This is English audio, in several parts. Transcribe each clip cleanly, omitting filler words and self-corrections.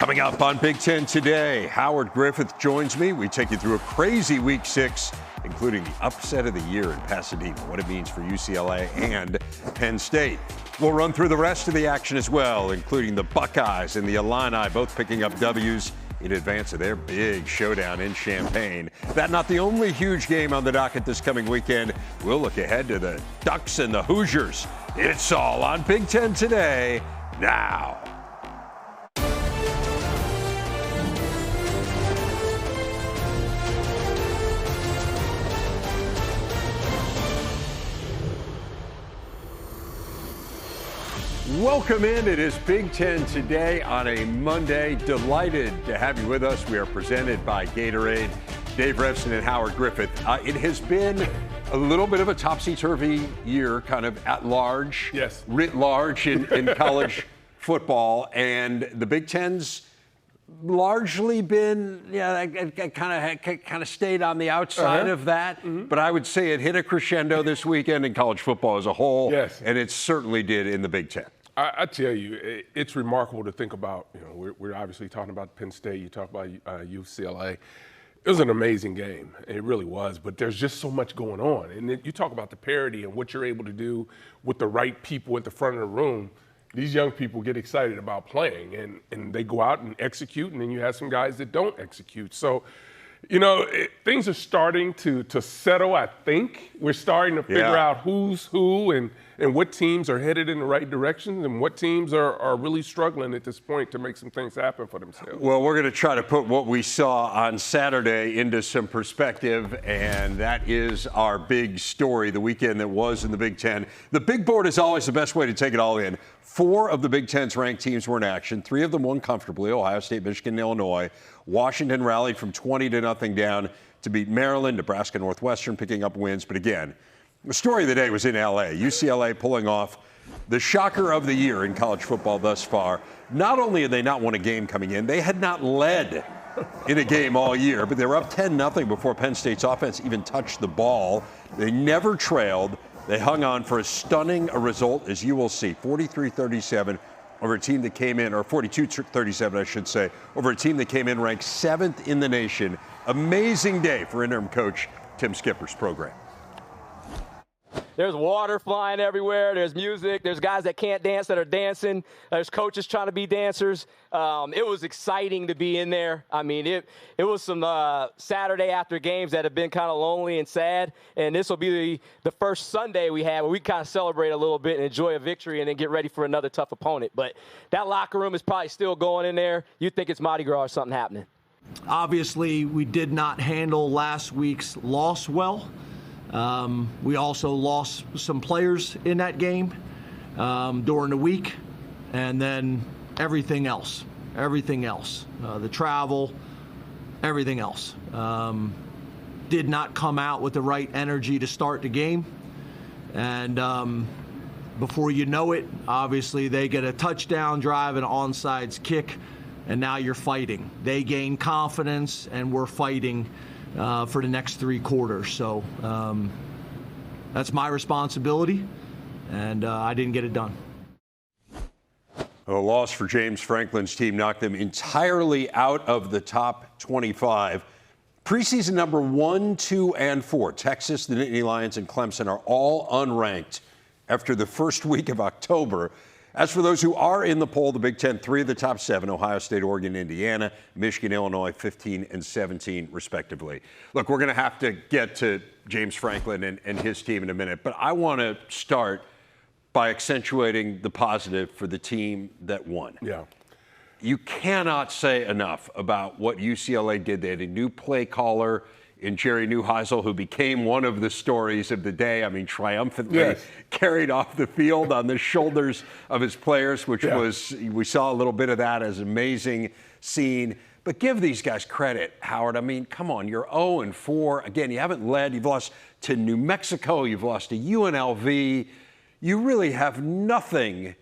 Coming up on Big Ten Today, Howard Griffith joins me. We take you through a crazy Week 6, including the upset of the year in Pasadena, what it means for UCLA and Penn State. We'll run through the rest of the action as well, including the Buckeyes and the Illini, both picking up W's in advance of their big showdown in Champaign. That not the only huge game on the docket this coming weekend. We'll look ahead to the Ducks and the Hoosiers. It's all on Big Ten Today now. Welcome in. It is Big Ten Today on a Monday. Delighted to have you with us. We are presented by Gatorade. Dave Revson and Howard Griffith. It has been a little bit of a topsy-turvy year, kind of at large, yes, writ large in college football, and the Big Ten's largely been, kind of stayed on the outside of that. Mm-hmm. But I would say it hit a crescendo this weekend in college football as a whole, yes, and it certainly did in the Big Ten. I tell you, it's remarkable to think about. You know, we're obviously talking about Penn State. You talk about UCLA. It was an amazing game. It really was. But there's just so much going on. And you talk about the parity and what you're able to do with the right people at the front of the room. These young people get excited about playing, and they go out and execute, and then you have some guys that don't execute. So, you know, things are starting to settle, I think. We're starting to figure out who's who and what teams are headed in the right direction and what teams are really struggling at this point to make some things happen for themselves. Well, we're going to try to put what we saw on Saturday into some perspective, and that is our big story, the weekend that was in the Big Ten. The big board is always the best way to take it all in. 4 of the Big Ten's ranked teams were in action. 3 of them won comfortably, Ohio State, Michigan, and Illinois. Washington rallied from 20-0 down to beat Maryland, Nebraska, Northwestern picking up wins. But again, the story of the day was in L.A. UCLA pulling off the shocker of the year in college football thus far. Not only had they not won a game coming in, they had not led in a game all year, but they were up 10-0 before Penn State's offense even touched the ball. They never trailed. They hung on for as stunning a result as you will see, 43-37 over a team that came in, or 42-37, I should say, over a team that came in ranked 7th in the nation. Amazing day for interim coach Tim Skipper's program. There's water flying everywhere. There's music. There's guys that can't dance that are dancing. There's coaches trying to be dancers. It was exciting to be in there. I mean, it was some Saturday after games that have been kind of lonely and sad. And this will be the first Sunday we have where we kind of celebrate a little bit and enjoy a victory and then get ready for another tough opponent. But that locker room is probably still going in there. You think it's Mardi Gras or something happening. Obviously, we did not handle last week's loss well. We also lost some players in that game during the week, and then everything else, the travel, everything else. Did not come out with the right energy to start the game, and before you know it, obviously they get a touchdown drive and an onside kick, and now you're fighting. They gain confidence, and we're fighting for the next 3 quarters. So that's my responsibility, and I didn't get it done. A loss for James Franklin's team knocked them entirely out of the top 25. Preseason number 1, 2, and 4, Texas, the Nittany Lions, and Clemson are all unranked after the first week of October. As for those who are in the poll, the Big Ten, 3 of the top 7, Ohio State, Oregon, Indiana, Michigan, Illinois, 15 and 17, respectively. Look, we're going to have to get to James Franklin and his team in a minute, but I want to start by accentuating the positive for the team that won. Yeah. You cannot say enough about what UCLA did. They had a new play caller in Jerry Neuheisel, who became one of the stories of the day. I mean, triumphantly carried off the field on the shoulders of his players, which was, we saw a little bit of that as an amazing scene. But give these guys credit, Howard. I mean, come on, you're 0-4. Again, you haven't led. You've lost to New Mexico. You've lost to UNLV. You really have nothing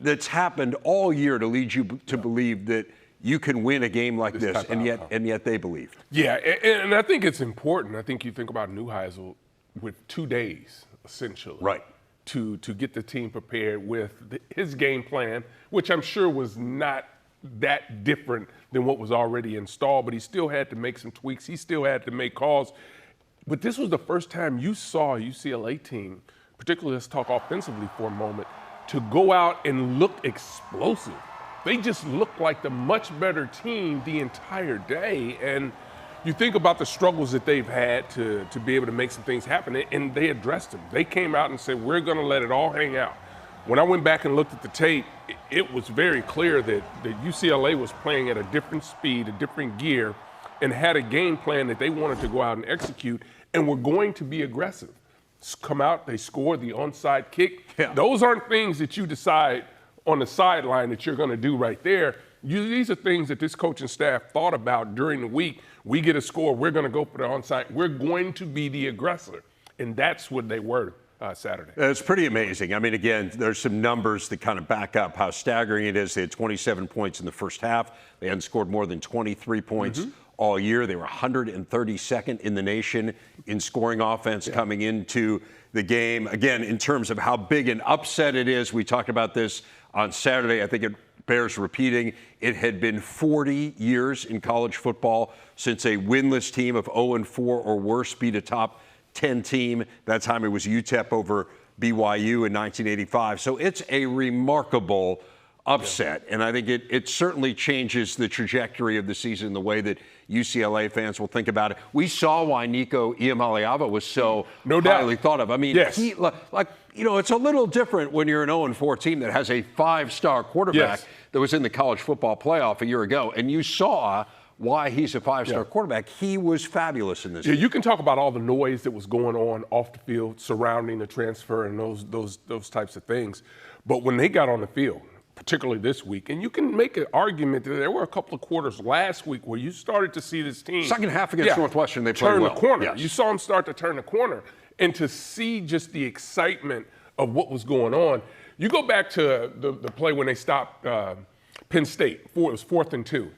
that's happened all year to lead you to believe that you can win a game like this, and yet they believed. Yeah, and I think it's important. I think you think about Neuheisel with 2 days, essentially. Right. To get the team prepared with his game plan, which I'm sure was not that different than what was already installed, but he still had to make some tweaks. He still had to make calls. But this was the first time you saw a UCLA team, particularly let's talk offensively for a moment, to go out and look explosive. They just looked like the much better team the entire day. And you think about the struggles that they've had to be able to make some things happen, and they addressed them. They came out and said, we're going to let it all hang out. When I went back and looked at the tape, it was very clear that UCLA was playing at a different speed, a different gear, and had a game plan that they wanted to go out and execute, and were going to be aggressive. Come out, they scored the onside kick. Yeah. Those aren't things that you decide on the sideline that you're going to do right there. These are things that this coaching staff thought about during the week. We get a score, we're going to go for the onside. We're going to be the aggressor, and that's what they were Saturday. It's pretty amazing. I mean, again, there's some numbers that kind of back up how staggering it is. They had 27 points in the first half. They hadn't scored more than 23 points all year. They were 132nd in the nation in scoring offense coming into the game. Again, in terms of how big an upset it is, we talked about this on Saturday. I think it bears repeating. It had been 40 years in college football since a winless team of 0-4 or worse beat a top 10 team. That time it was UTEP over BYU in 1985. So it's a remarkable upset. And I think it certainly changes the trajectory of the season, the way that UCLA fans will think about it. We saw why Nico Iamaleava was so highly thought of. I mean, he, like, you know, it's a little different when you're an 0-4 team that has a 5-star quarterback that was in the college football playoff a year ago. And you saw why he's a 5-star quarterback. He was fabulous in this game. You can talk about all the noise that was going on off the field surrounding the transfer and those types of things. But when they got on the field, particularly this week, and you can make an argument that there were a couple of quarters last week where you started to see this team. Second half against Northwestern, they played turn well. the corner. Yes. You saw them start to turn the corner. And to see just the excitement of what was going on. You go back to the play when they stopped Penn State. It was 4th and 2.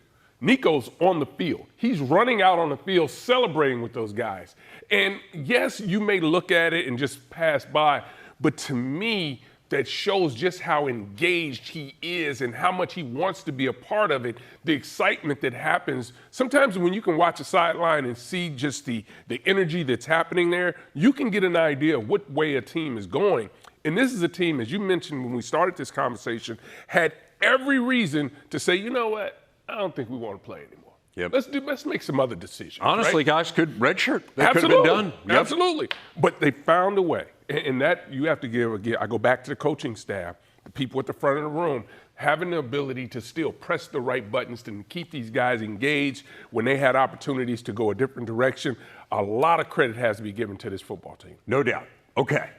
Nico's on the field. He's running out on the field celebrating with those guys. And yes, you may look at it and just pass by, but to me, that shows just how engaged he is and how much he wants to be a part of it, the excitement that happens. Sometimes when you can watch a sideline and see just the energy that's happening there, you can get an idea of what way a team is going. And this is a team, as you mentioned when we started this conversation, had every reason to say, you know what, I don't think we want to play anymore. Yep. Let's make some other decisions. Honestly, guys, could redshirt. That could have Absolutely. been done. Yep. Absolutely. But they found a way. And that you have to give again. I go back to the coaching staff, the people at the front of the room, having the ability to still press the right buttons to keep these guys engaged when they had opportunities to go a different direction. A lot of credit has to be given to this football team. No doubt. Okay.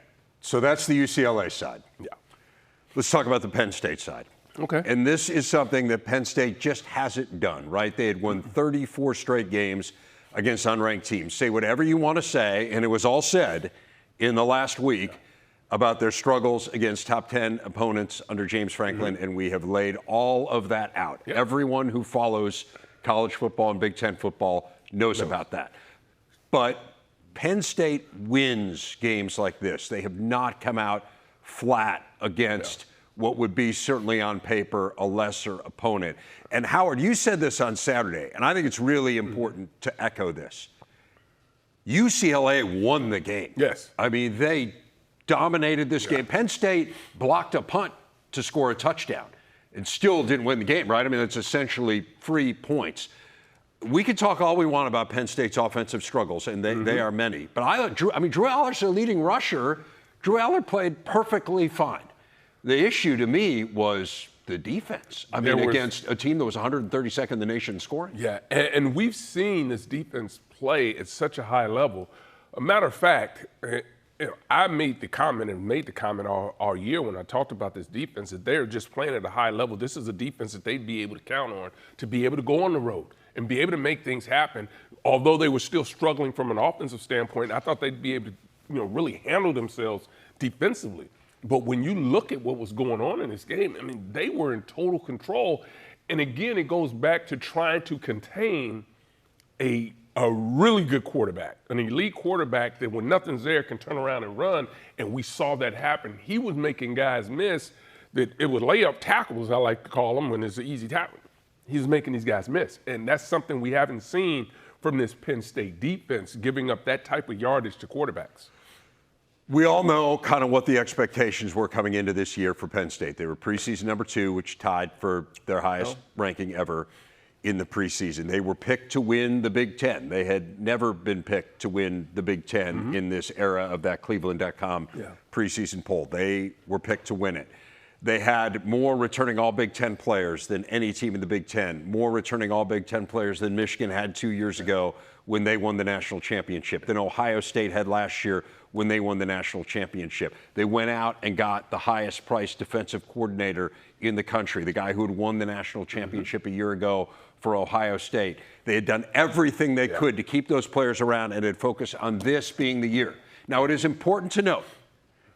So that's the UCLA side. Yeah. Let's talk about the Penn State side. Okay. And this is something that Penn State just hasn't done, right? They had won 34 straight games against unranked teams. Say whatever you want to say, and it was all said in the last week about their struggles against top 10 opponents under James Franklin, and we have laid all of that out. Yep. Everyone who follows college football and Big Ten football knows about that. But Penn State wins games like this. They have not come out flat against what would be certainly on paper a lesser opponent. And Howard, you said this on Saturday, and I think it's really important to echo this. UCLA won the game. Yes. I mean, they dominated this game. Penn State blocked a punt to score a touchdown and still didn't win the game, right? I mean, it's essentially free points. We could talk all we want about Penn State's offensive struggles, and they are many. But Drew Allard's their leading rusher. Drew Allard played perfectly fine. The issue to me was the defense. I mean, against a team that was 132nd in the nation in scoring. Yeah, and we've seen this defense play at such a high level. A matter of fact, I made the comment all year when I talked about this defense that they're just playing at a high level. This is a defense that they'd be able to count on to be able to go on the road and be able to make things happen. Although they were still struggling from an offensive standpoint, I thought they'd be able to, really handle themselves defensively. But when you look at what was going on in this game, I mean, they were in total control. And again, it goes back to trying to contain a really good quarterback, an elite quarterback that when nothing's there can turn around and run. And we saw that happen. He was making guys miss that it was layup tackles, I like to call them, when it's an easy tackle. he was making these guys miss. And that's something we haven't seen from this Penn State defense, giving up that type of yardage to quarterbacks. We all know kind of what the expectations were coming into this year for Penn State. They were preseason number 2, which tied for their highest ranking ever in the preseason. They were picked to win the Big Ten. They had never been picked to win the Big Ten in this era of that Cleveland.com preseason poll. They were picked to win it. They had more returning all Big Ten players than any team in the Big Ten, more returning all Big Ten players than Michigan had 2 years ago when they won the national championship, than Ohio State had last year when they won the national championship. They went out and got the highest priced defensive coordinator in the country, the guy who had won the national championship a year ago for Ohio State. They had done everything they could to keep those players around and had focused on this being the year. Now, it is important to note,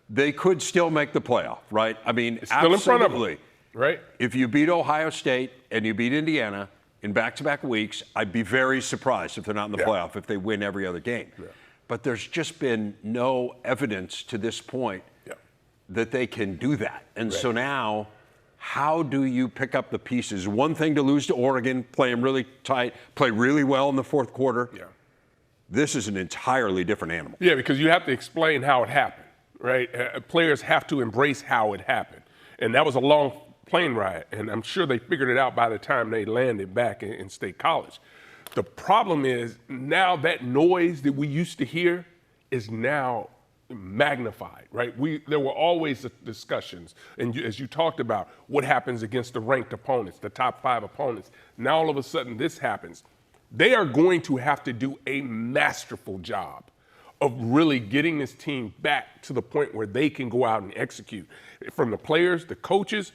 they could still make the playoff, right? I mean, it's still absolutely. In front of them, right? If you beat Ohio State and you beat Indiana in back-to-back weeks, I'd be very surprised if they're not in the playoff if they win every other game. But there's just been no evidence to this point that they can do that. And so now, how do you pick up the pieces? One thing to lose to Oregon, play them really tight, play really well in the fourth quarter. This is an entirely different animal. Yeah, because you have to explain how it happened, right? Players have to embrace how it happened. And that was a long plane ride, and I'm sure they figured it out by the time they landed back in State College. The problem is now that noise that we used to hear is now magnified, right? There were always discussions, and as you talked about, what happens against the ranked opponents, the top 5 opponents. Now all of a sudden this happens. They are going to have to do a masterful job of really getting this team back to the point where they can go out and execute. From the players, the coaches,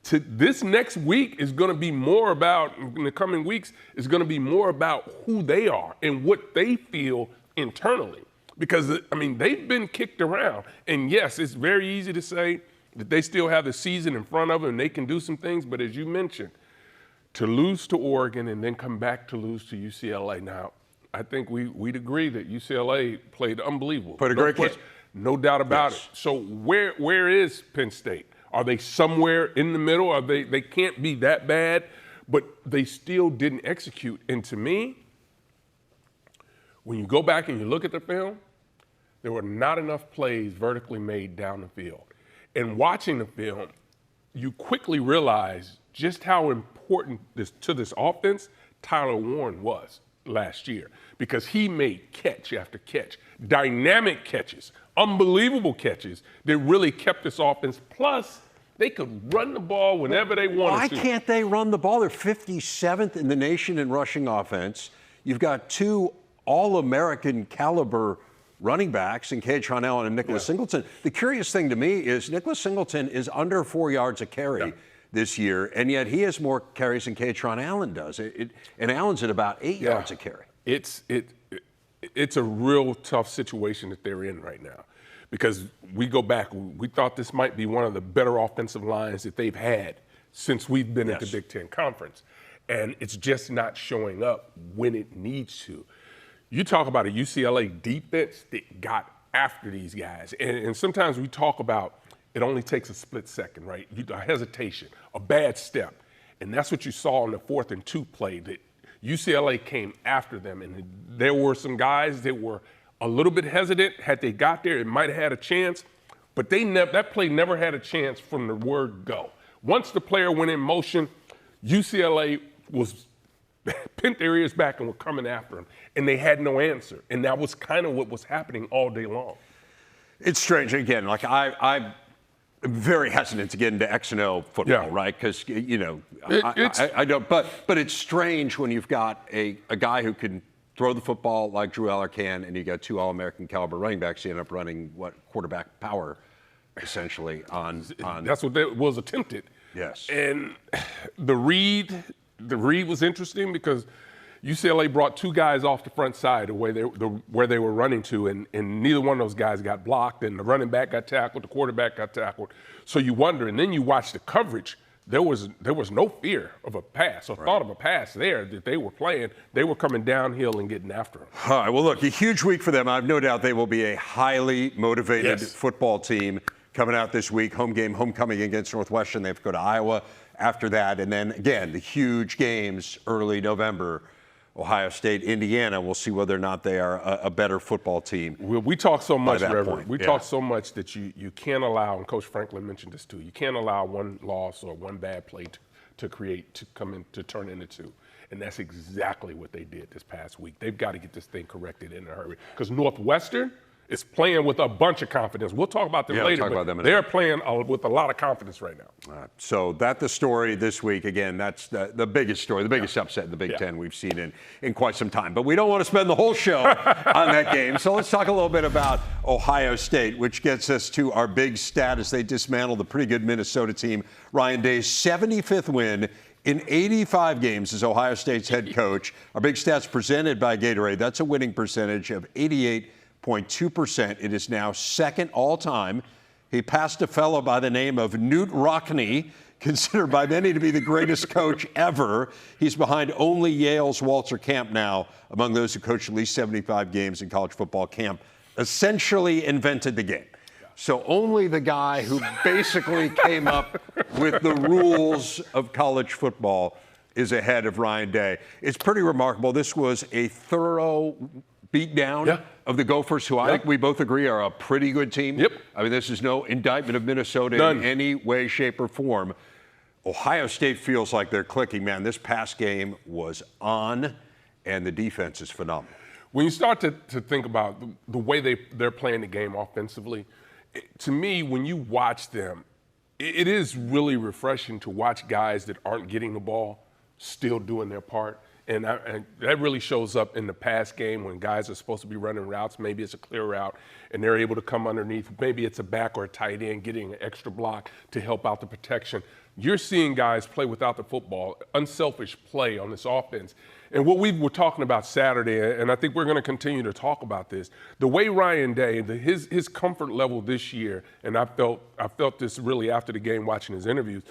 to this next week is going to be more about, in the coming weeks, is going to be more about who they are and what they feel internally. Because, I mean, they've been kicked around. And yes, it's very easy to say that they still have the season in front of them and they can do some things. But as you mentioned, to lose to Oregon and then come back to lose to UCLA. Now, I think we'd agree that UCLA played unbelievable. Played a great game. No doubt about it. So where is Penn State? Are they somewhere in the middle? They can't be that bad, but they still didn't execute. And to me, when you go back and you look at the film, there were not enough plays vertically made down the field. And watching the film, you quickly realize just how important to this offense Tyler Warren was last year, because he made catch after catch, dynamic catches, unbelievable catches that really kept this offense. Plus, they could run the ball whenever they wanted to. Why can't they run the ball? They're 57th in the nation in rushing offense. You've got 2 All-American caliber running backs in Kaytron Allen and Nicholas Singleton. The curious thing to me is Nicholas Singleton is under 4 yards a carry this year, and yet he has more carries than Kaytron Allen does. And Allen's at about 8 yards a carry. It's a real tough situation that they're in right now, because we go back, we thought this might be one of the better offensive lines that they've had since we've been at the Big Ten Conference, and it's just not showing up when it needs to. You talk about a UCLA defense that got after these guys, and sometimes we talk about it only takes a split second, right? A hesitation, a bad step, and that's what you saw in the 4th and 2 play, that UCLA came after them, and there were some guys that were a little bit hesitant. Had they got there, it might have had a chance, but that play never had a chance from the word go. Once the player went in motion, UCLA was pinned their ears back and were coming after him, and they had no answer. And that was kind of what was happening all day long. It's strange. Again, like I'm very hesitant to get into X and O football, right? Because, you know, I don't. But it's strange when you've got a guy who can throw the football like Drew Aller can, and you got 2 All-American caliber running backs. You end up running quarterback power, essentially on. That's what was attempted. Yes. And the read was interesting because UCLA brought 2 guys off the front side where they were running to, and neither one of those guys got blocked, and the running back got tackled, the quarterback got tackled. So you wonder, and then you watch the coverage. There was no fear of a pass or thought of a pass there that they were playing. They were coming downhill and getting after them. All right, well, look, a huge week for them. I have no doubt they will be a highly motivated football team coming out this week. Homecoming against Northwestern. They have to go to Iowa after that. And then, again, the huge games early November. Ohio State, Indiana, we'll see whether or not they are a better football team. We talk so much, Reverend. Point. We talk so much that you can't allow, and Coach Franklin mentioned this too, you can't allow one loss or one bad play to turn into two. And that's exactly what they did this past week. They've got to get this thing corrected in a hurry. Because Northwestern is playing with a bunch of confidence. We'll talk about them later, but they're playing with a lot of confidence right now. So that's the story this week. Again, that's the biggest story, the biggest upset in the Big Ten we've seen in quite some time. But we don't want to spend the whole show on that game. So let's talk a little bit about Ohio State, which gets us to our big stat as they dismantle the pretty good Minnesota team. Ryan Day's 75th win in 85 games as Ohio State's head coach. Our big stats presented by Gatorade. That's a winning percentage of 88.2%. It is now second all-time. He passed a fellow by the name of Newt Rockne, considered by many to be the greatest coach ever. He's behind only Yale's Walter Camp now, among those who coached at least 75 games in college football. Camp essentially invented the game. So only the guy who basically came up with the rules of college football is ahead of Ryan Day. It's pretty remarkable. This was a thorough beatdown of the Gophers, who I think we both agree are a pretty good team. I mean, this is no indictment of Minnesota in any way, shape, or form. Ohio State feels like they're clicking, man. This past game was on, and the defense is phenomenal. When you start to think about the way they're playing the game offensively, to me, when you watch them, it is really refreshing to watch guys that aren't getting the ball still doing their part. And that really shows up in the pass game when guys are supposed to be running routes. Maybe it's a clear route, and they're able to come underneath. Maybe it's a back or a tight end getting an extra block to help out the protection. You're seeing guys play without the football, unselfish play on this offense. And what we were talking about Saturday, and I think we're going to continue to talk about this, the way Ryan Day, his comfort level this year, and I felt this really after the game watching his interviews,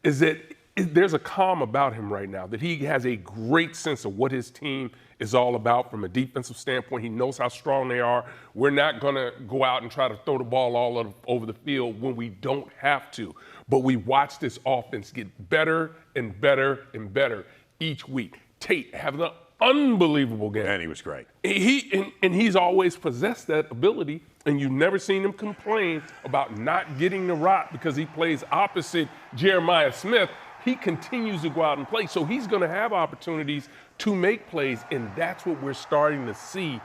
is that there's a calm about him right now, that he has a great sense of what his team is all about from a defensive standpoint. He knows how strong they are. We're not going to go out and try to throw the ball all over the field when we don't have to. But we watch this offense get better and better and better each week. Tate having an unbelievable game. And he was great. He's always possessed that ability, and you've never seen him complain about not getting the rock because he plays opposite Jeremiah Smith. He continues to go out and play, so he's going to have opportunities to make plays, and that's what we're starting to see.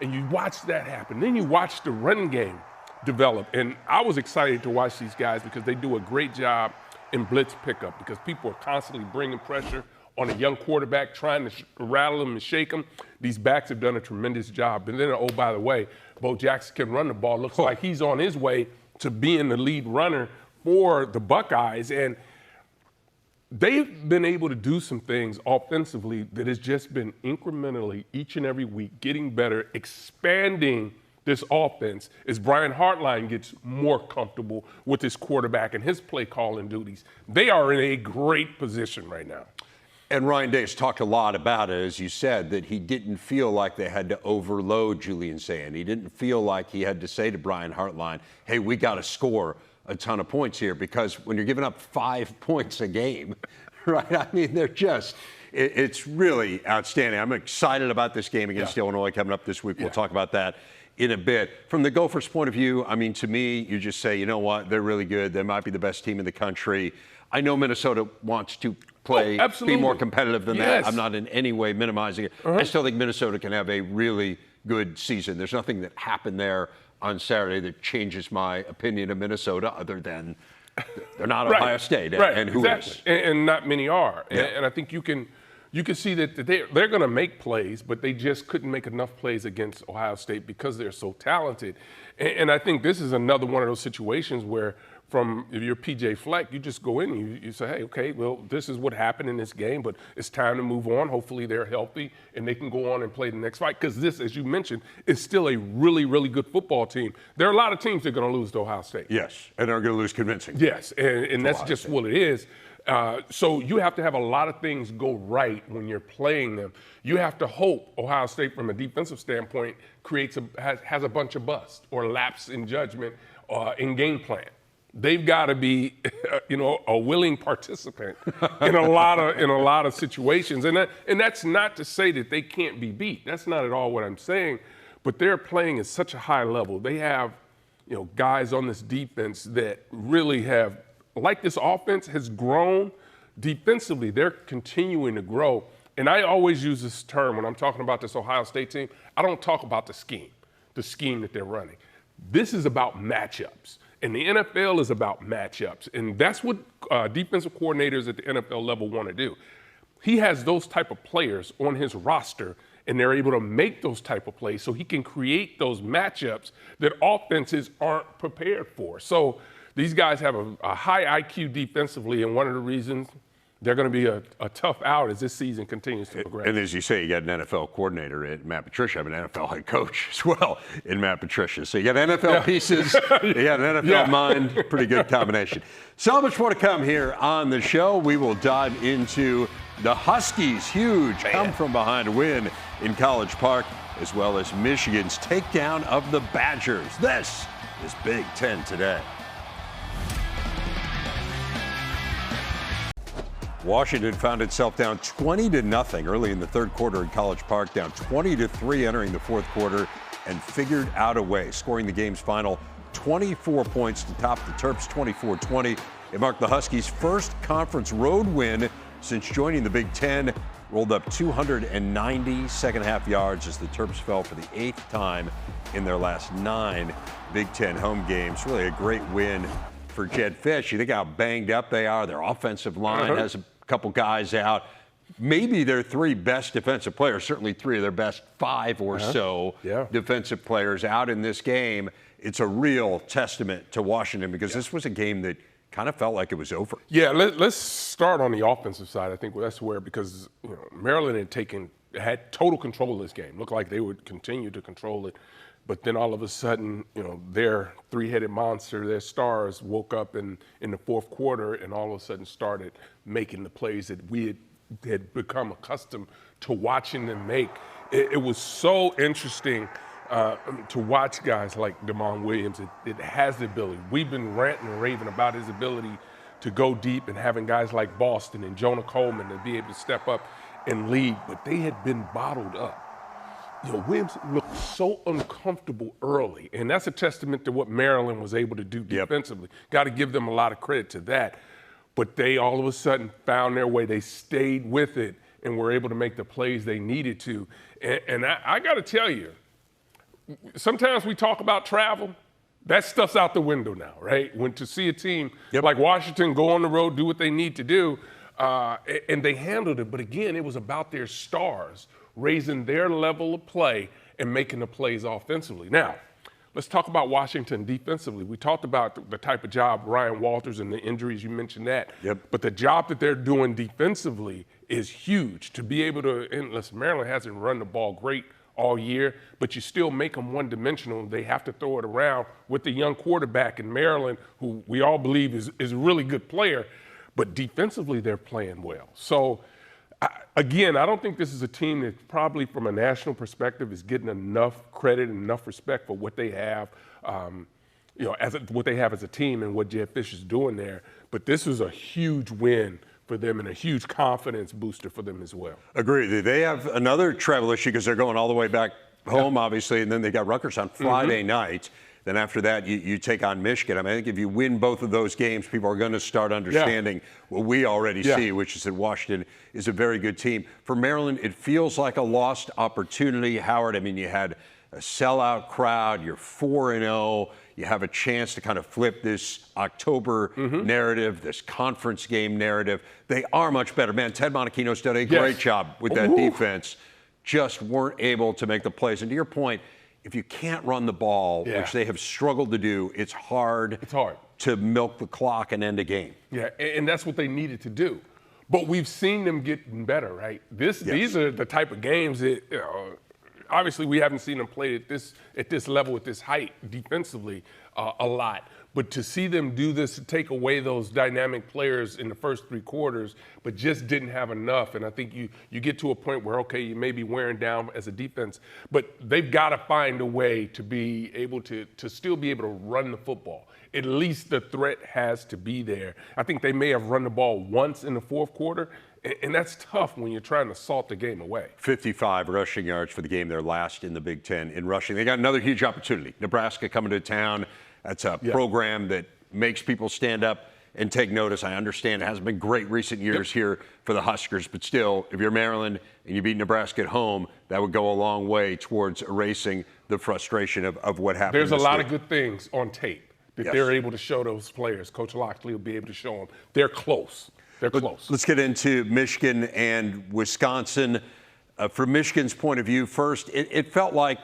And you watch that happen. Then you watch the run game develop, and I was excited to watch these guys because they do a great job in blitz pickup because people are constantly bringing pressure on a young quarterback, trying to rattle him and shake him. These backs have done a tremendous job. And then, oh, by the way, Bo Jackson can run the ball. Looks like he's on his way to being the lead runner for the Buckeyes. And they've been able to do some things offensively that has just been incrementally each and every week getting better, expanding this offense as Brian Hartline gets more comfortable with his quarterback and his play calling duties. They are in a great position right now. And Ryan Day has talked a lot about it, as you said, that he didn't feel like they had to overload Julian Sand. He didn't feel like he had to say to Brian Hartline, hey, we got to score a ton of points here, because when you're giving up 5 points a game, right? I mean, it's really outstanding. I'm excited about this game against Illinois coming up this week. We'll talk about that in a bit. From the Gophers' point of view, I mean, to me, you just say, you know what, they're really good. They might be the best team in the country. I know Minnesota wants to play, be more competitive than that. I'm not in any way minimizing it. I still think Minnesota can have a really good season. There's nothing that happened there on Saturday that changes my opinion of Minnesota, other than they're not Ohio State. And who is? And not many are. And I think you can see that they're going to make plays, but they just couldn't make enough plays against Ohio State because they're so talented. And I think this is another one of those situations where, if you're PJ Fleck, you just go in and you say, hey, okay, well, this is what happened in this game, but it's time to move on. Hopefully they're healthy and they can go on and play the next fight, because this, as you mentioned, is still a really, really good football team. There are a lot of teams that are going to lose to Ohio State. Yes, and they're going to lose convincing. Yes, and that's just what it is. So you have to have a lot of things go right when you're playing them. You have to hope Ohio State, from a defensive standpoint, has a bunch of busts or lapse in judgment in game plan. they've got to be, a willing participant in a lot of situations. And that's not to say that they can't be beat. That's not at all what I'm saying. But they're playing at such a high level. They have, guys on this defense that really have, like this offense has grown defensively. They're continuing to grow. And I always use this term when I'm talking about this Ohio State team. I don't talk about the scheme that they're running. This is about matchups. And the NFL is about matchups. And that's what defensive coordinators at the NFL level want to do. He has those type of players on his roster, and they're able to make those type of plays so he can create those matchups that offenses aren't prepared for. So these guys have a high IQ defensively, and one of the reasons they're going to be a tough out as this season continues to progress. And as you say, you got an NFL coordinator in Matt Patricia. I have an NFL head coach as well in Matt Patricia. So you got NFL pieces, you got an NFL mind, pretty good combination. So much more to come here on the show. We will dive into the Huskies' huge come-from-behind win in College Park, as well as Michigan's takedown of the Badgers. This is Big Ten Today. Washington found itself down 20-0 early in the third quarter in College Park, down 20-3 entering the fourth quarter, and figured out a way, scoring the game's final 24 points to top the Terps 24-20. It marked the Huskies' first conference road win since joining the Big Ten, rolled up 290 second-half yards as the Terps fell for the 8th time in their last 9 Big Ten home games. Really a great win for Jed Fish. You think how banged up they are. Their offensive line has a couple guys out. Maybe their 3 best defensive players, certainly 3 of their best 5 or so defensive players out in this game. It's a real testament to Washington because this was a game that kind of felt like it was over. Yeah, let's start on the offensive side. I think that's where, because Maryland had total control of this game. Looked like they would continue to control it. But then all of a sudden, their 3-headed monster, their stars, woke up in the fourth quarter and all of a sudden started making the plays that we had become accustomed to watching them make. It was so interesting to watch guys like Damon Williams. It has the ability. We've been ranting and raving about his ability to go deep and having guys like Boston and Jonah Coleman to be able to step up and lead, but they had been bottled up. Williams looked so uncomfortable early, and that's a testament to what Maryland was able to do defensively. Got to give them a lot of credit to that. But they all of a sudden found their way. They stayed with it and were able to make the plays they needed to. And I got to tell you, sometimes we talk about travel. That stuff's out the window now, right? When to see a team like Washington go on the road, do what they need to do, and they handled it. But again, it was about their stars raising their level of play and making the plays offensively. Now, let's talk about Washington defensively. We talked about the type of job Ryan Walters and the injuries, you mentioned that. But the job that they're doing defensively is huge. To be able to, and listen, Maryland hasn't run the ball great all year, but you still make them one-dimensional. They have to throw it around with the young quarterback in Maryland, who we all believe is a really good player. But defensively, they're playing well. So, again, I don't think this is a team that probably from a national perspective is getting enough credit and enough respect for what they have, what they have as a team and what Jed Fish is doing there. But this was a huge win for them and a huge confidence booster for them as well. Agreed. They have another travel issue because they're going all the way back home, obviously, and then they got Rutgers on Friday night. Then after that, you take on Michigan. I mean, I think if you win both of those games, people are going to start understanding what we already see, which is that Washington is a very good team. For Maryland, it feels like a lost opportunity. Howard, I mean, you had a sellout crowd. You're 4-0. You have a chance to kind of flip this October narrative, this conference game narrative. They are much better. Man, Ted Monachino's done a great job with that defense. Just weren't able to make the plays. And to your point, if you can't run the ball, which they have struggled to do, it's hard to milk the clock and end a game. Yeah, and that's what they needed to do. But we've seen them getting better, right? These are the type of games that, obviously we haven't seen them play at this level, at this height defensively a lot. But to see them do this, to take away those dynamic players in the first 3 quarters, but just didn't have enough. And I think you get to a point where, okay, you may be wearing down as a defense, but they've got to find a way to be able to still be able to run the football. At least the threat has to be there. I think they may have run the ball once in the 4th quarter, and that's tough when you're trying to salt the game away. 55 rushing yards for the game. They're last in the Big Ten in rushing. They got another huge opportunity. Nebraska coming to town. That's a program that makes people stand up and take notice. I understand it hasn't been great recent years here for the Huskers, but still, if you're Maryland and you beat Nebraska at home, that would go a long way towards erasing the frustration of what happened. There's a lot of good things on tape that they're able to show those players. Coach Loxley will be able to show them. They're close. They're close. Let's get into Michigan and Wisconsin. From Michigan's point of view, first, it felt like,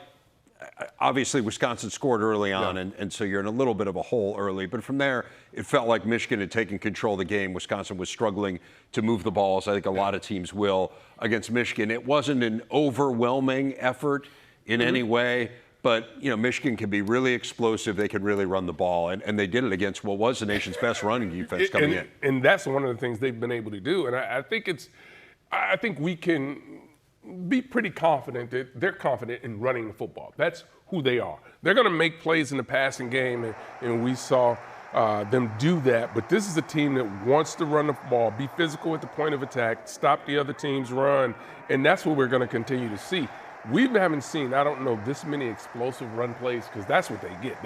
obviously, Wisconsin scored early on, and so you're in a little bit of a hole early. But from there, it felt like Michigan had taken control of the game. Wisconsin was struggling to move the ball, as I think a lot of teams will against Michigan. It wasn't an overwhelming effort in any way, but Michigan can be really explosive. They can really run the ball, and they did it against what was the nation's best running defense coming in. And that's one of the things they've been able to do. And I think we can be pretty confident that they're confident in running the football. That's who they are. They're going to make plays in the passing game, and we saw them do that. But this is a team that wants to run the ball, be physical at the point of attack, stop the other team's run, and that's what we're going to continue to see. We haven't seen, I don't know, this many explosive run plays, because that's what they get.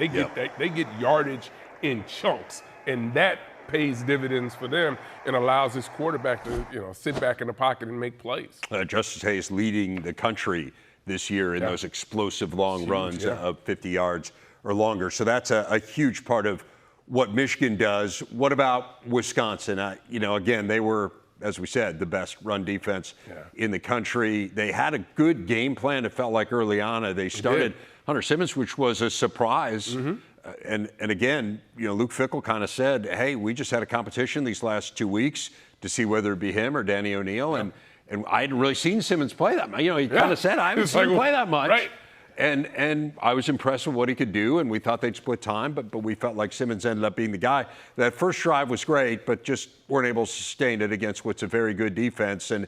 They get yardage in chunks, and that pays dividends for them and allows this quarterback to sit back in the pocket and make plays. Justice Hayes leading the country this year in those explosive long runs of 50 yards or longer. So that's a huge part of what Michigan does. What about Wisconsin? Again, they were, as we said, the best run defense in the country. They had a good game plan, it felt like, early on. They started Hunter Simmons, which was a surprise. And again, Luke Fickell kind of said, hey, we just had a competition these last 2 weeks to see whether it be him or Danny O'Neill. And I hadn't really seen Simmons play that much. He kind of said, I haven't seen him play that much. Right. And I was impressed with what he could do, and we thought they'd split time, but we felt like Simmons ended up being the guy. That first drive was great, but just weren't able to sustain it against what's a very good defense. And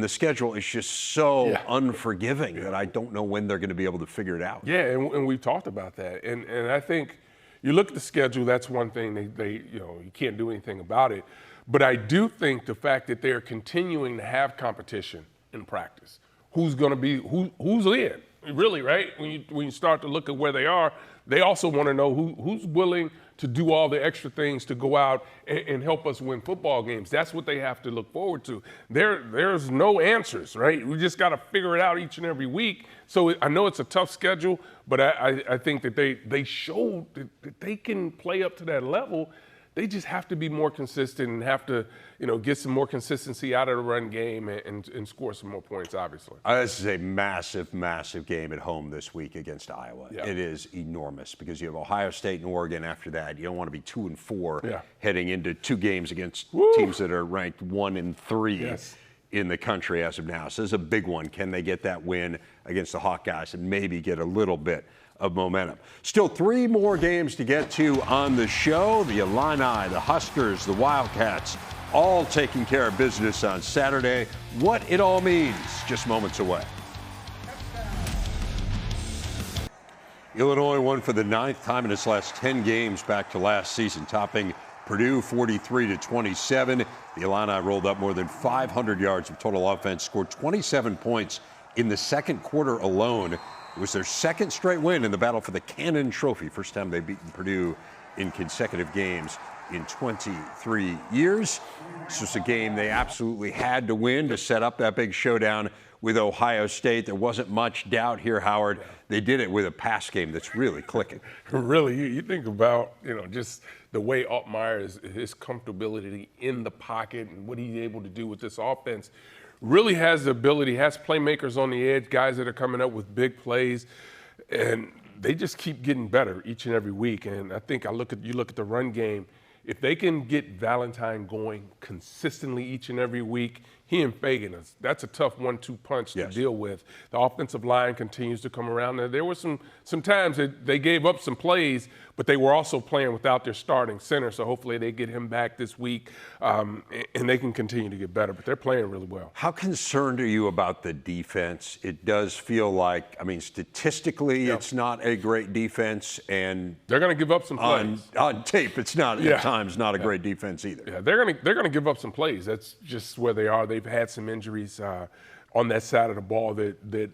the schedule is just so unforgiving that I don't know when they're going to be able to figure it out. Yeah, and we've talked about that. And I think you look at the schedule, that's one thing they you can't do anything about it. But I do think the fact that they're continuing to have competition in practice, who's going to be who's in, really, right? When you start to look at where they are, they also want to know who's willing to do all the extra things to go out and help us win football games. That's what they have to look forward to. There's no answers, right? We just got to figure it out each and every week. So I know it's a tough schedule, but I think that they showed that they can play up to that level. They just have to be more consistent and have to, get some more consistency out of the run game and score some more points, obviously. This is a massive, massive game at home this week against Iowa. Yeah. It is enormous because you have Ohio State and Oregon after that. You don't want to be 2-4 heading into 2 games against teams that are ranked 1 and 3 in the country as of now. So this is a big one. Can they get that win against the Hawkeyes and maybe get a little bit of momentum? Still 3 more games to get to on the show. The Illini, the Huskers, the Wildcats, all taking care of business on Saturday. What it all means, just moments away. Illinois won for the 9th time in its last 10 games back to last season, topping Purdue 43-27. The Illini rolled up more than 500 yards of total offense, scored 27 points in the second quarter alone. It was their 2nd straight win in the battle for the Cannon Trophy. First time they've beaten Purdue in consecutive games in 23 years. This was a game they absolutely had to win to set up that big showdown with Ohio State. There wasn't much doubt here, Howard. They did it with a pass game that's really clicking. Really, you think about, just the way Altmaier his comfortability in the pocket and what he's able to do with this offense. Really has the ability, has playmakers on the edge, guys that are coming up with big plays, and they just keep getting better each and every week. And I think you look at the run game, if they can get Valentine going consistently each and every week, he and Fagan, that's a tough 1-2 punch to deal with. The offensive line continues to come around. There were some times that they gave up some plays, but they were also playing without their starting center. So hopefully they get him back this week, and they can continue to get better. But they're playing really well. How concerned are you about the defense? It does feel like, I mean, statistically, it's not a great defense, and they're going to give up some plays. On tape, it's not at times not a great defense either. Yeah, they're going to give up some plays. That's just where they are. They've had some injuries on that side of the ball that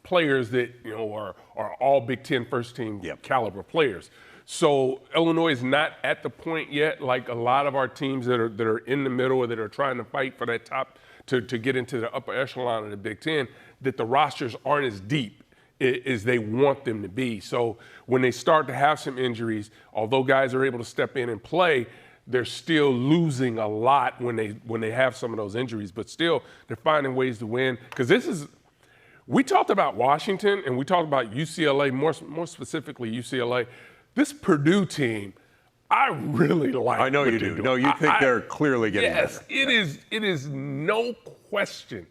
players that are all Big Ten first team caliber players. So Illinois is not at the point yet, like a lot of our teams that are in the middle or that are trying to fight for that top to get into the upper echelon of the Big Ten, that the rosters aren't as deep as they want them to be. So when they start to have some injuries, although guys are able to step in and play, they're still losing a lot when they have some of those injuries. But still, they're finding ways to win. Because we talked about Washington and we talked about UCLA, more specifically UCLA. This Purdue team, I really like. I know you do. No, you think they're clearly getting better. Yes, it is no question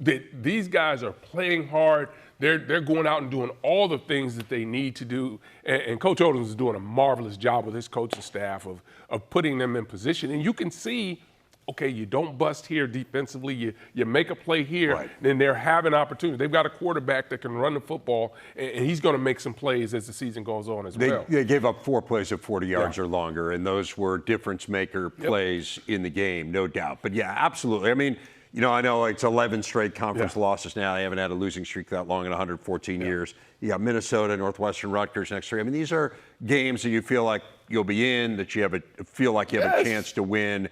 that these guys are playing hard. They're going out and doing all the things that they need to do. And Coach Odom is doing a marvelous job with his coaching staff of putting them in position. And you can see, okay, you don't bust here defensively. You make a play here, then they're having opportunity. They've got a quarterback that can run the football, and he's going to make some plays as the season goes on as well. They gave up 4 plays of 40 yards or longer, and those were difference-maker plays in the game, no doubt. But, yeah, absolutely. I mean, I know it's 11 straight conference losses now. They haven't had a losing streak that long in 114 years. You got Minnesota, Northwestern, Rutgers next 3. I mean, these are games that you feel like you'll be in, that you feel like you have a chance to win.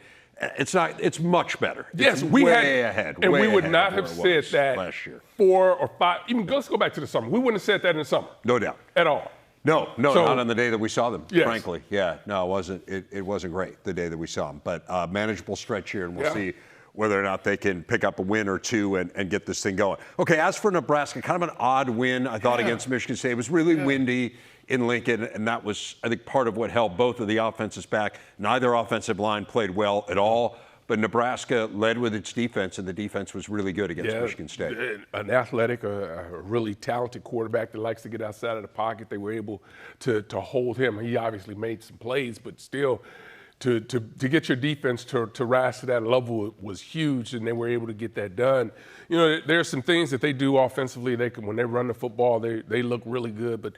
It's much better. Yes, it's way ahead. And we would not have said that last year. 4 or 5. Even let's go back to the summer. We wouldn't have said that in the summer. No doubt. At all. No, not on the day that we saw them, yes. frankly. Yeah, no, it wasn't great the day that we saw them. But manageable stretch here, and we'll see whether or not they can pick up a win or two and get this thing going. Okay, as for Nebraska, kind of an odd win, I thought, against Michigan State. It was really windy in Lincoln, and that was, I think, part of what held both of the offenses back. Neither offensive line played well at all, but Nebraska led with its defense, and the defense was really good against Michigan State. An athletic, a really talented quarterback that likes to get outside of the pocket. They were able to hold him. He obviously made some plays, but still, to get your defense to rise to that level was huge, and they were able to get that done. There are some things that they do offensively. When they run the football, they look really good, but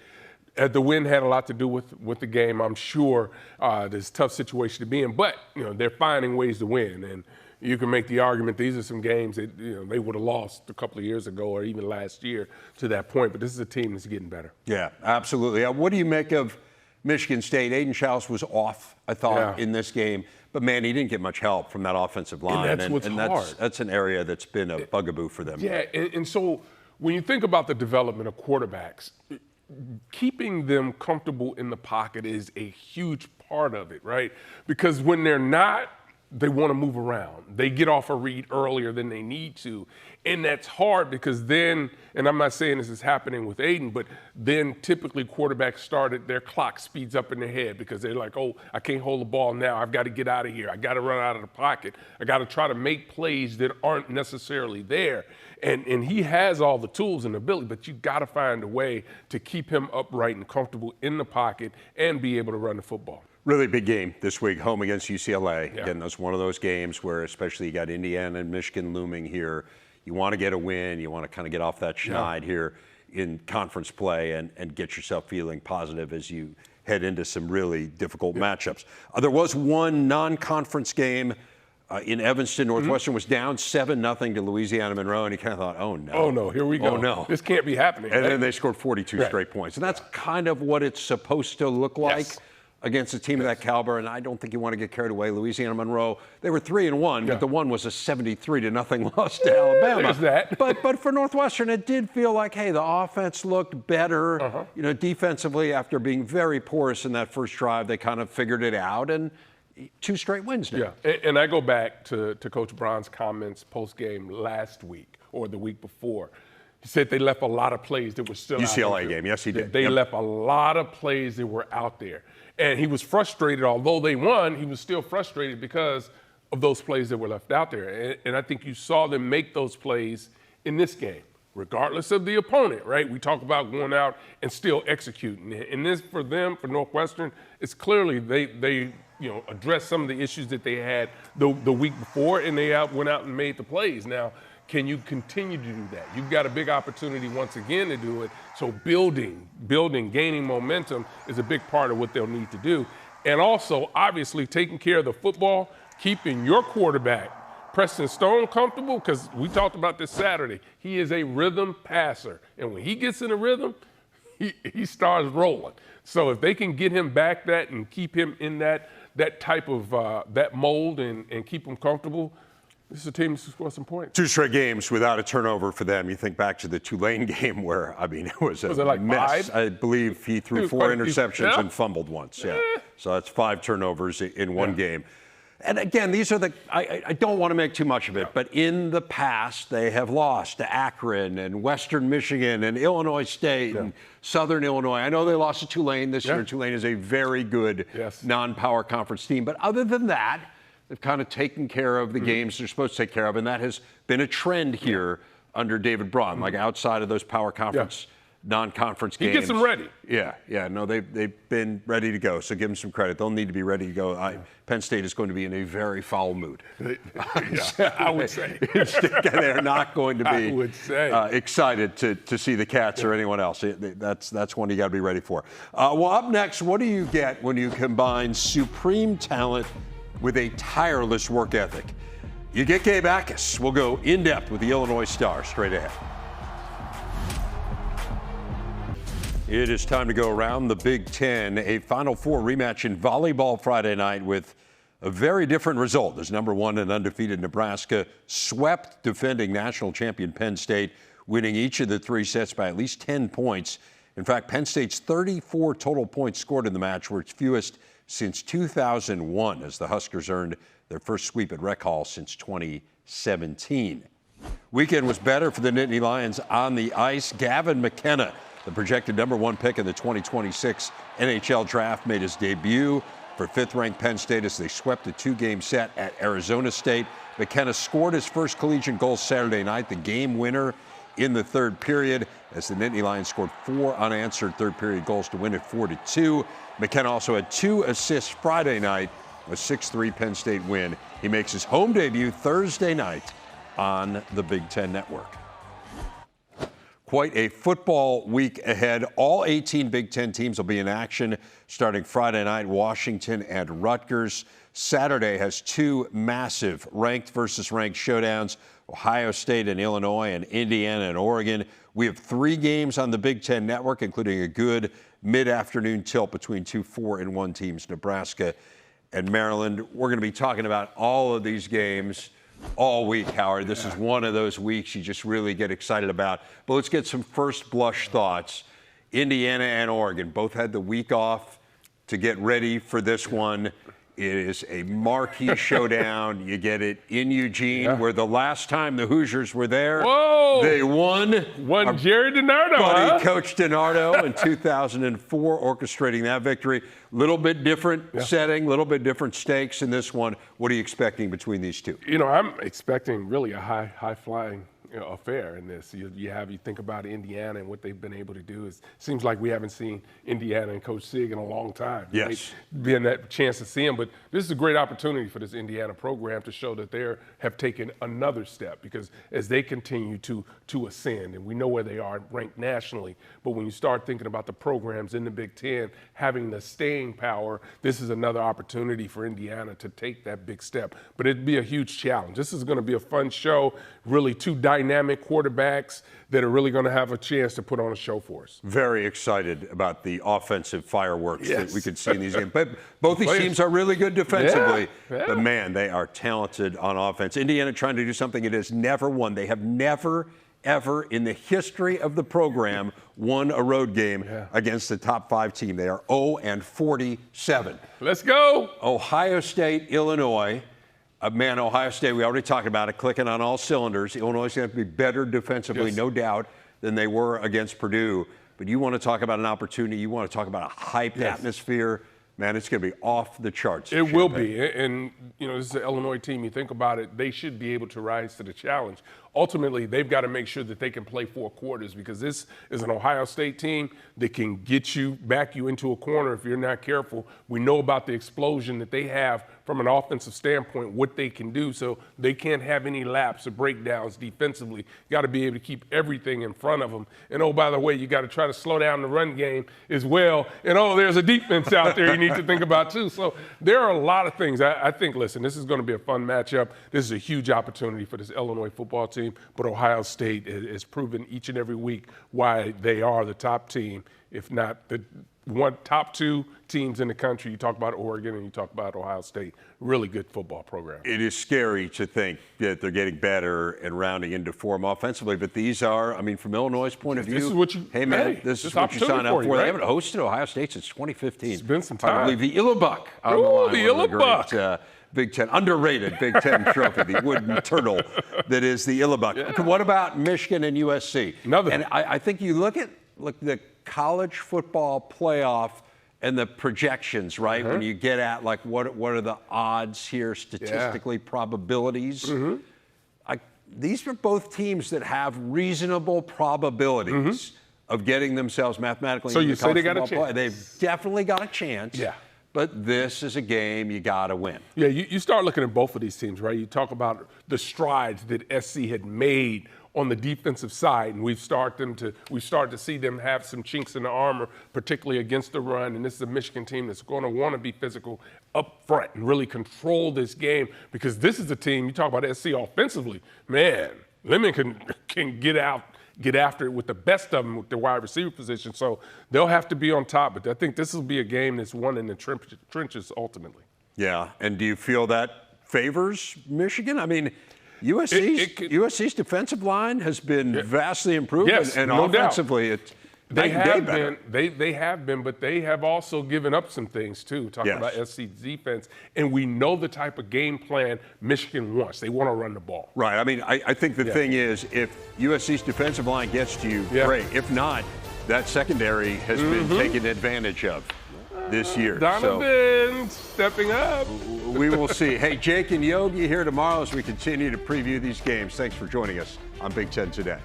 the win had a lot to do with the game. I'm sure it's a tough situation to be in, but they're finding ways to win, and you can make the argument these are some games that they would have lost a couple of years ago or even last year to that point. But this is a team that's getting better. Yeah, absolutely. What do you make of Michigan State? Aiden Schaus was off, I thought, in this game. But, man, he didn't get much help from that offensive line. And that's what's hard. That's an area that's been a bugaboo for them. Yeah, and so when you think about the development of quarterbacks, keeping them comfortable in the pocket is a huge part of it, right? Because when they're not, they want to move around. They get off a read earlier than they need to. And that's hard because then, and I'm not saying this is happening with Aiden, but then typically quarterbacks started, their clock speeds up in their head because they're like, oh, I can't hold the ball now. I've got to get out of here. I got to run out of the pocket. I got to try to make plays that aren't necessarily there. And he has all the tools and ability, but you got to find a way to keep him upright and comfortable in the pocket and be able to run the football. Really big game this week, home against UCLA. Yeah. Again, that's one of those games where especially you got Indiana and Michigan looming here. You want to get a win. You want to kind of get off that schneid here in conference play and get yourself feeling positive as you head into some really difficult matchups. There was one non-conference game in Evanston. Northwestern was down 7-0 to Louisiana Monroe, and you kind of thought, oh, no. Oh, no, here we go. Oh, no. This can't be happening. And then they scored 42 straight points. And that's kind of what it's supposed to look like against a team of that caliber, and I don't think you want to get carried away. Louisiana Monroe, they were 3-1, but the one was a 73-0 loss to Alabama. There's that. But for Northwestern, it did feel like, hey, the offense looked better. Defensively, after being very porous in that first drive, they kind of figured it out, and 2 straight wins now. Yeah, and I go back to Coach Brown's comments post-game last week or the week before. He said they left a lot of plays that were still out there. UCLA game, yes, he did. They left a lot of plays that were out there. And he was frustrated. Although they won, he was still frustrated because of those plays that were left out there. And I think you saw them make those plays in this game, regardless of the opponent, right? We talk about going out and still executing. And this, for them, for Northwestern, it's clearly they addressed some of the issues that they had the week before, and they went out and made the plays. Now, can you continue to do that? You've got a big opportunity once again to do it. So building, gaining momentum is a big part of what they'll need to do. And also, obviously, taking care of the football, keeping your quarterback, Preston Stone, comfortable, because we talked about this Saturday. He is a rhythm passer. And when he gets in a rhythm, he starts rolling. So if they can get him back that and keep him in that type of that mold and keep him comfortable, this is a team that scores some points. 2 straight games without a turnover for them. You think back to the Tulane game where, it was a like mess. 5? I believe he threw 4 interceptions and fumbled once. Yeah. So that's 5 turnovers in one game. And again, these are I don't want to make too much of it, but in the past they have lost to Akron and Western Michigan and Illinois State and Southern Illinois. I know they lost to Tulane this year. Tulane is a very good non-power conference team. But other than that, they've kind of taken care of the games they're supposed to take care of, and that has been a trend here under David Braun, like outside of those power conference, non-conference games. He gets them ready. No, they've been ready to go, so give them some credit. They'll need to be ready to go. Penn State is going to be in a very foul mood. I would say. They're not going to be I would say. Excited to see the Cats or anyone else. That's one you got to be ready for. Well, up next, what do you get when you combine supreme talent with a tireless work ethic? You get Gabe Akis. We'll go in-depth with the Illinois Stars straight ahead. It is time to go around the Big Ten. A Final Four rematch in volleyball Friday night with a very different result as number 1 and undefeated Nebraska swept defending national champion Penn State, winning each of the 3 sets by at least 10 points. In fact, Penn State's 34 total points scored in the match were its fewest since 2001, as the Huskers earned their first sweep at Rec Hall since 2017. Weekend was better for the Nittany Lions on the ice. Gavin McKenna, the projected number 1 pick in the 2026 NHL draft, made his debut for 5th-ranked Penn State as they swept a 2-game set at Arizona State. McKenna scored his first collegiate goal Saturday night, the game winner in the 3rd period, as the Nittany Lions scored 4 unanswered 3rd-period goals to win it 4-2. McKenna also had 2 assists Friday night, a 6-3 Penn State win. He makes his home debut Thursday night on the Big Ten Network. Quite a football week ahead. All 18 Big Ten teams will be in action starting Friday night, Washington and Rutgers. Saturday has 2 massive ranked versus ranked showdowns, Ohio State and Illinois and Indiana and Oregon. We have 3 games on the Big Ten Network, including a good mid-afternoon tilt between 2 4-1 teams, Nebraska and Maryland. We're going to be talking about all of these games all week, Howard. This is one of those weeks you just really get excited about. But let's get some first blush thoughts. Indiana and Oregon both had the week off to get ready for this one. It is a marquee showdown. You get it in Eugene, where the last time the Hoosiers were there, they won. One Jerry DiNardo, buddy, Coach DiNardo in 2004, orchestrating that victory. Little bit different setting, little bit different stakes in this one. What are you expecting between these two? I'm expecting really a high-flying affair in this. You think about Indiana and what they've been able to do. It seems like we haven't seen Indiana and Coach Sig in a long time. Yes. Being that chance to see him. But this is a great opportunity for this Indiana program to show that they have taken another step, because as they continue to ascend, and we know where they are ranked nationally, but when you start thinking about the programs in the Big Ten having the staying power, this is another opportunity for Indiana to take that big step. But it'd be a huge challenge. This is going to be a fun show, really 2 dynamic quarterbacks that are really going to have a chance to put on a show for us. Very excited about the offensive fireworks that we could see in these games. But both these teams are really good defensively. But, man, they are talented on offense. Indiana trying to do something it has never won. They have never, ever in the history of the program won a road game against the top 5 team. They are 0-47. Let's go. Ohio State, Illinois. Man, Ohio State, we already talked about it, clicking on all cylinders. Illinois is going to be better defensively, no doubt, than they were against Purdue. But you want to talk about an opportunity. You want to talk about a hyped atmosphere. man, it's going to be off the charts. It will be. And, you know, this is an Illinois team. You think about it, they should be able to rise to the challenge. Ultimately, they've got to make sure that they can play 4 quarters because this is an Ohio State team that can back you into a corner if you're not careful. We know about the explosion that they have from an offensive standpoint, what they can do, so they can't have any laps or breakdowns defensively. You got to be able to keep everything in front of them. And, oh, by the way, you got to try to slow down the run game as well. And, oh, there's a defense out there you need to think about, too. So there are a lot of things. I think, listen, this is going to be a fun matchup. This is a huge opportunity for this Illinois football team. But Ohio State has proven each and every week why they are the top team, if not the top 2 teams in the country. You talk about Oregon and you talk about Ohio State. Really good football program. It is scary to think that they're getting better and rounding into form offensively, but these are, I mean, from Illinois' point of view, this is what you, hey, man, this is what you sign up for. They haven't hosted Ohio State since 2015. It's been some time. I believe the Illabuck. Oh, the Illabuck. Big Ten, underrated Big Ten trophy, the wooden turtle that is the Illabuck. Yeah. What about Michigan and USC? Another. I think you look at the college football playoff and the projections, right? When you get at like what are the odds here statistically, probabilities. These are both teams that have reasonable probabilities of getting themselves mathematically so into you the say they college got a football chance. play. They've definitely got a chance. Yeah. But this is a game you got to win. Yeah, you start looking at both of these teams, right? You talk about the strides that SC had made on the defensive side, and we've started to see them have some chinks in the armor, particularly against the run. And this is a Michigan team that's going to want to be physical up front and really control this game because this is a team, you talk about SC offensively, man, Lemon can get after it with the best of them with the wide receiver position. So they'll have to be on top. But I think this will be a game that's won in the trenches ultimately. Yeah, and do you feel that favors Michigan? I mean, USC's defensive line has been vastly improved, and no offensively, doubt. it's They have been, but they have also given up some things too. Talking about SC's defense, and we know the type of game plan Michigan wants. They want to run the ball. Right. I mean, I think the thing is, if USC's defensive line gets to you, great. If not, that secondary has been taken advantage of this year. Donovan stepping up. We will see. Hey, Jake and Yogi here tomorrow as we continue to preview these games. Thanks for joining us on Big Ten Today.